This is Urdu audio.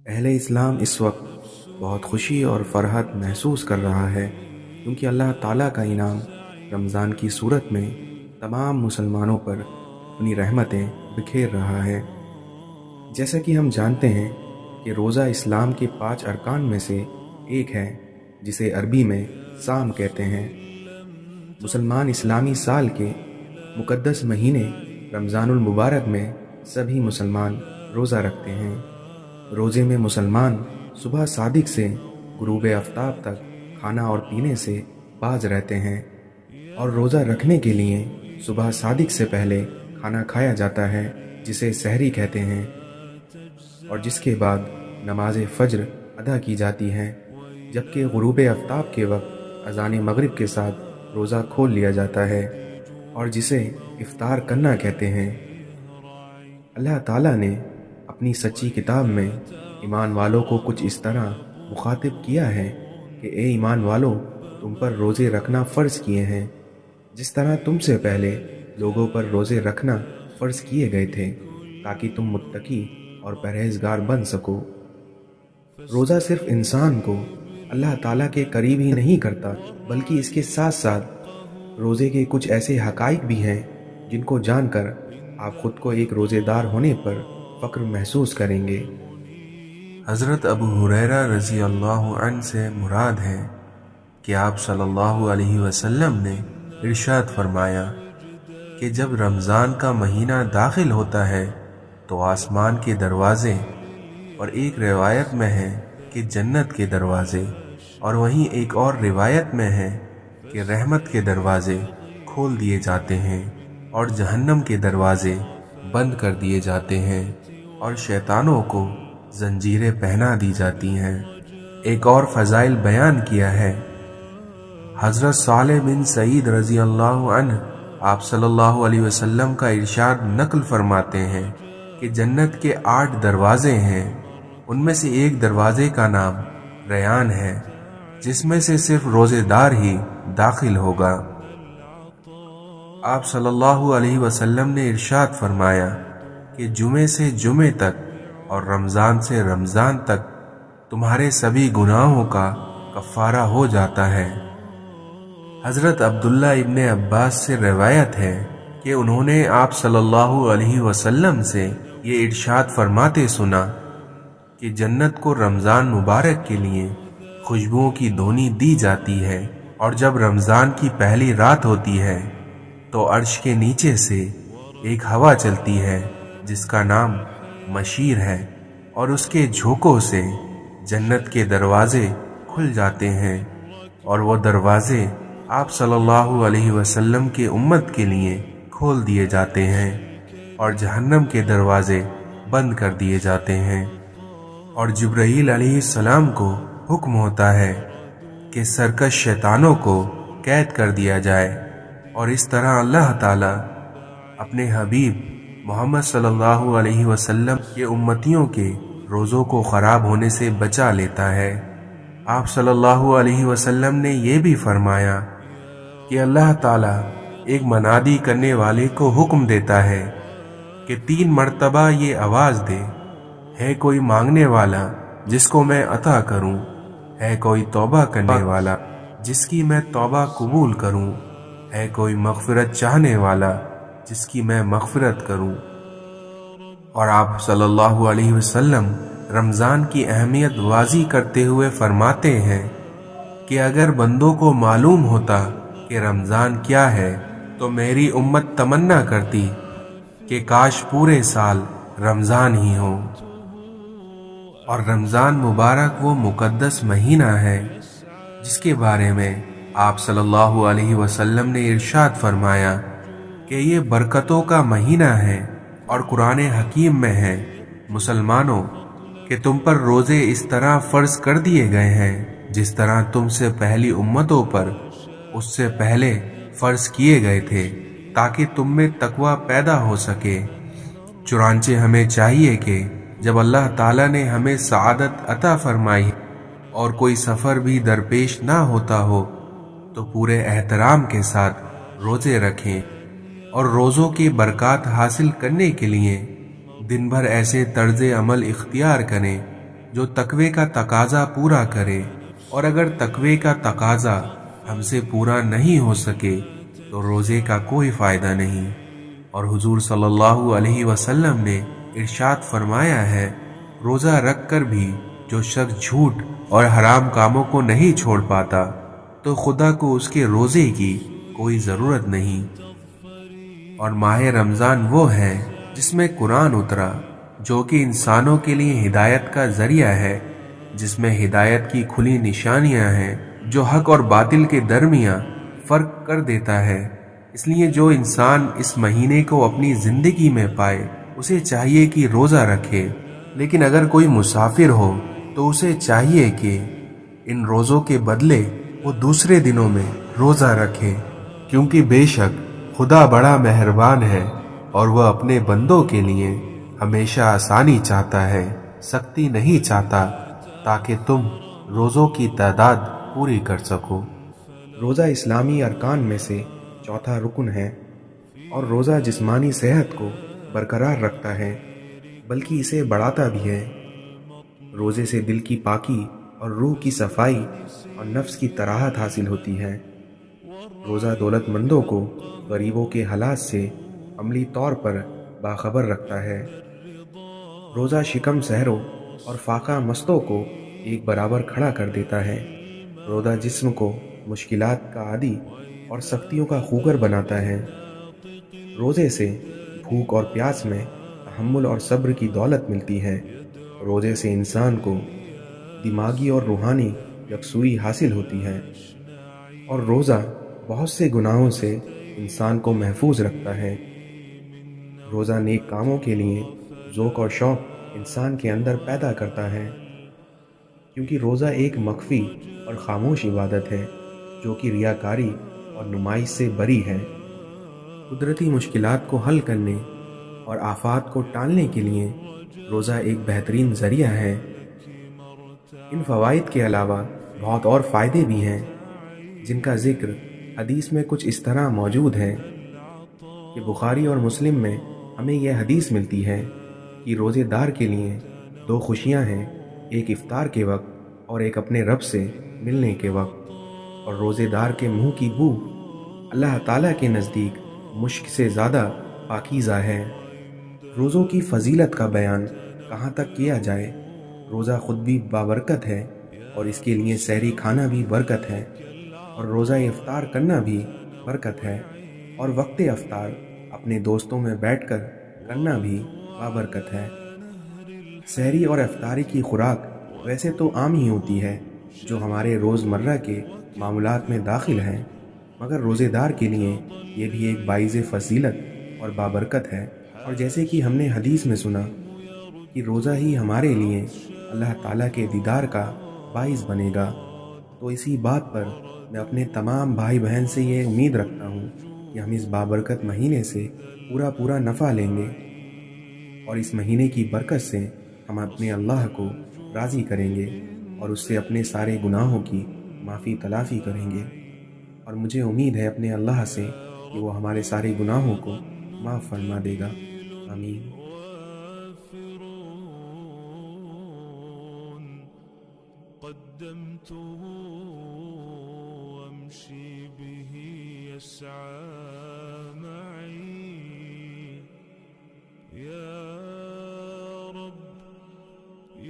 اہل اسلام اس وقت بہت خوشی اور فرحت محسوس کر رہا ہے کیونکہ اللہ تعالیٰ کا انعام رمضان کی صورت میں تمام مسلمانوں پر اپنی رحمتیں بکھیر رہا ہے۔ جیسا کہ ہم جانتے ہیں کہ روزہ اسلام کے 5 ارکان میں سے ایک ہے، جسے عربی میں صام کہتے ہیں۔ مسلمان اسلامی سال کے مقدس مہینے رمضان المبارک میں سبھی مسلمان روزہ رکھتے ہیں۔ روزے میں مسلمان صبح صادق سے غروب آفتاب تک کھانا اور پینے سے باز رہتے ہیں، اور روزہ رکھنے کے لیے صبح صادق سے پہلے کھانا کھایا جاتا ہے جسے سحری کہتے ہیں، اور جس کے بعد نماز فجر ادا کی جاتی ہے، جبکہ غروب آفتاب کے وقت اذان مغرب کے ساتھ روزہ کھول لیا جاتا ہے، اور جسے افطار کرنا کہتے ہیں۔ اللہ تعالیٰ نے اپنی سچی کتاب میں ایمان والوں کو کچھ اس طرح مخاطب کیا ہے کہ اے ایمان والو، تم پر روزے رکھنا فرض کیے ہیں جس طرح تم سے پہلے لوگوں پر روزے رکھنا فرض کیے گئے تھے، تاکہ تم متقی اور پرہیزگار بن سکو۔ روزہ صرف انسان کو اللہ تعالیٰ کے قریب ہی نہیں کرتا، بلکہ اس کے ساتھ ساتھ روزے کے کچھ ایسے حقائق بھی ہیں جن کو جان کر آپ خود کو ایک روزے دار ہونے پر فخر محسوس کریں گے۔ حضرت ابو ہریرہ رضی اللہ عنہ سے مراد ہے کہ آپ صلی اللہ علیہ وسلم نے ارشاد فرمایا کہ جب رمضان کا مہینہ داخل ہوتا ہے تو آسمان کے دروازے، اور ایک روایت میں ہے کہ جنت کے دروازے، اور وہیں ایک اور روایت میں ہے کہ رحمت کے دروازے کھول دیے جاتے ہیں اور جہنم کے دروازے بند کر دیے جاتے ہیں، اور شیطانوں کو زنجیریں پہنا دی جاتی ہیں۔ ایک اور فضائل بیان کیا ہے۔ حضرت صالح بن سعید رضی اللہ عنہ آپ صلی اللہ علیہ وسلم کا ارشاد نقل فرماتے ہیں کہ جنت کے 8 دروازے ہیں، ان میں سے ایک دروازے کا نام ریان ہے، جس میں سے صرف روزے دار ہی داخل ہوگا۔ آپ صلی اللہ علیہ وسلم نے ارشاد فرمایا کہ جمعے سے جمعے تک اور رمضان سے رمضان تک تمہارے سبھی گناہوں کا کفارہ ہو جاتا ہے۔ حضرت عبداللہ ابن عباس سے روایت ہے کہ انہوں نے آپ صلی اللہ علیہ وسلم سے یہ ارشاد فرماتے سنا کہ جنت کو رمضان مبارک کے لیے خوشبوؤں کی دھونی دی جاتی ہے، اور جب رمضان کی پہلی رات ہوتی ہے تو عرش کے نیچے سے ایک ہوا چلتی ہے جس کا نام مشیر ہے، اور اس کے جھونکوں سے جنت کے دروازے کھل جاتے ہیں، اور وہ دروازے آپ صلی اللہ علیہ وسلم کے امت کے لیے کھول دیے جاتے ہیں، اور جہنم کے دروازے بند کر دیے جاتے ہیں، اور جبرائیل علیہ السلام کو حکم ہوتا ہے کہ سرکش شیطانوں کو قید کر دیا جائے، اور اس طرح اللہ تعالیٰ اپنے حبیب محمد صلی اللہ علیہ وسلم کے امتیوں کے روزوں کو خراب ہونے سے بچا لیتا ہے۔ آپ صلی اللہ علیہ وسلم نے یہ بھی فرمایا کہ اللہ تعالیٰ ایک منادی کرنے والے کو حکم دیتا ہے کہ 3 مرتبہ یہ آواز دے، ہے کوئی مانگنے والا جس کو میں عطا کروں، ہے کوئی توبہ کرنے والا جس کی میں توبہ قبول کروں، ہے کوئی مغفرت چاہنے والا جس کی میں مغفرت کروں۔ اور آپ صلی اللہ علیہ وسلم رمضان کی اہمیت واضح کرتے ہوئے فرماتے ہیں کہ اگر بندوں کو معلوم ہوتا کہ رمضان کیا ہے تو میری امت تمنا کرتی کہ کاش پورے سال رمضان ہی ہو۔ اور رمضان مبارک وہ مقدس مہینہ ہے جس کے بارے میں آپ صلی اللہ علیہ وسلم نے ارشاد فرمایا کہ یہ برکتوں کا مہینہ ہے، اور قرآن حکیم میں ہے، مسلمانوں کہ تم پر روزے اس طرح فرض کر دیے گئے ہیں جس طرح تم سے پہلی امتوں پر اس سے پہلے فرض کیے گئے تھے، تاکہ تم میں تقوی پیدا ہو سکے۔ چنانچہ ہمیں چاہیے کہ جب اللہ تعالیٰ نے ہمیں سعادت عطا فرمائی اور کوئی سفر بھی درپیش نہ ہوتا ہو تو پورے احترام کے ساتھ روزے رکھیں، اور روزوں کی برکات حاصل کرنے کے لیے دن بھر ایسے طرز عمل اختیار کریں جو تقوی کا تقاضا پورا کرے، اور اگر تقوی کا تقاضا ہم سے پورا نہیں ہو سکے تو روزے کا کوئی فائدہ نہیں۔ اور حضور صلی اللہ علیہ وسلم نے ارشاد فرمایا ہے، روزہ رکھ کر بھی جو شخص جھوٹ اور حرام کاموں کو نہیں چھوڑ پاتا تو خدا کو اس کے روزے کی کوئی ضرورت نہیں۔ اور ماہ رمضان وہ ہے جس میں قرآن اترا، جو کہ انسانوں کے لیے ہدایت کا ذریعہ ہے، جس میں ہدایت کی کھلی نشانیاں ہیں، جو حق اور باطل کے درمیان فرق کر دیتا ہے۔ اس لیے جو انسان اس مہینے کو اپنی زندگی میں پائے اسے چاہیے کہ روزہ رکھے، لیکن اگر کوئی مسافر ہو تو اسے چاہیے کہ ان روزوں کے بدلے وہ دوسرے دنوں میں روزہ رکھے، کیونکہ بے شک خدا بڑا مہربان ہے اور وہ اپنے بندوں کے لیے ہمیشہ آسانی چاہتا ہے، سختی نہیں چاہتا، تاکہ تم روزوں کی تعداد پوری کر سکو۔ روزہ اسلامی ارکان میں سے چوتھا رکن ہے اور روزہ جسمانی صحت کو برقرار رکھتا ہے بلکہ اسے بڑھاتا بھی ہے۔ روزے سے دل کی پاکی اور روح کی صفائی اور نفس کی طراحت حاصل ہوتی ہے۔ روزہ دولت مندوں کو غریبوں کے حالات سے عملی طور پر باخبر رکھتا ہے۔ روزہ شکم سحروں اور فاقہ مستوں کو ایک برابر کھڑا کر دیتا ہے۔ روزہ جسم کو مشکلات کا عادی اور سختیوں کا خوگر بناتا ہے۔ روزے سے بھوک اور پیاس میں تحمل اور صبر کی دولت ملتی ہے۔ روزے سے انسان کو دماغی اور روحانی یکسوئی حاصل ہوتی ہے، اور روزہ بہت سے گناہوں سے انسان کو محفوظ رکھتا ہے۔ روزہ نیک کاموں کے لیے ذوق اور شوق انسان کے اندر پیدا کرتا ہے، کیونکہ روزہ ایک مخفی اور خاموش عبادت ہے جو کہ ریاکاری اور نمائش سے بری ہے۔ قدرتی مشکلات کو حل کرنے اور آفات کو ٹالنے کے لیے روزہ ایک بہترین ذریعہ ہے۔ ان فوائد کے علاوہ بہت اور فائدے بھی ہیں جن کا ذکر حدیث میں کچھ اس طرح موجود ہے کہ بخاری اور مسلم میں ہمیں یہ حدیث ملتی ہے کہ روزے دار کے لیے دو خوشیاں ہیں، ایک افطار کے وقت اور ایک اپنے رب سے ملنے کے وقت۔ اور روزے دار کے منہ کی بو اللہ تعالیٰ کے نزدیک مشک سے زیادہ پاکیزہ ہے۔ روزوں کی فضیلت کا بیان کہاں تک کیا جائے۔ روزہ خود بھی بابرکت ہے اور اس کے لیے سحری کھانا بھی برکت ہے، اور روزہ افطار کرنا بھی برکت ہے، اور وقت افطار اپنے دوستوں میں بیٹھ کر کرنا بھی بابرکت ہے۔ سحری اور افطاری کی خوراک ویسے تو عام ہی ہوتی ہے جو ہمارے روزمرہ کے معمولات میں داخل ہے، مگر روزے دار کے لیے یہ بھی ایک باعث فضیلت اور بابرکت ہے۔ اور جیسے کہ ہم نے حدیث میں سنا کہ روزہ ہی ہمارے لیے اللہ تعالیٰ کے دیدار کا باعث بنے گا، تو اسی بات پر میں اپنے تمام بھائی بہن سے یہ امید رکھتا ہوں کہ ہم اس بابرکت مہینے سے پورا نفع لیں گے، اور اس مہینے کی برکت سے ہم اپنے اللہ کو راضی کریں گے اور اس سے اپنے سارے گناہوں کی معافی تلافی کریں گے۔ اور مجھے امید ہے اپنے اللہ سے کہ وہ ہمارے سارے گناہوں کو معاف فرما دے گا۔ آمین۔ قدمته وامشي به يسعى معي يا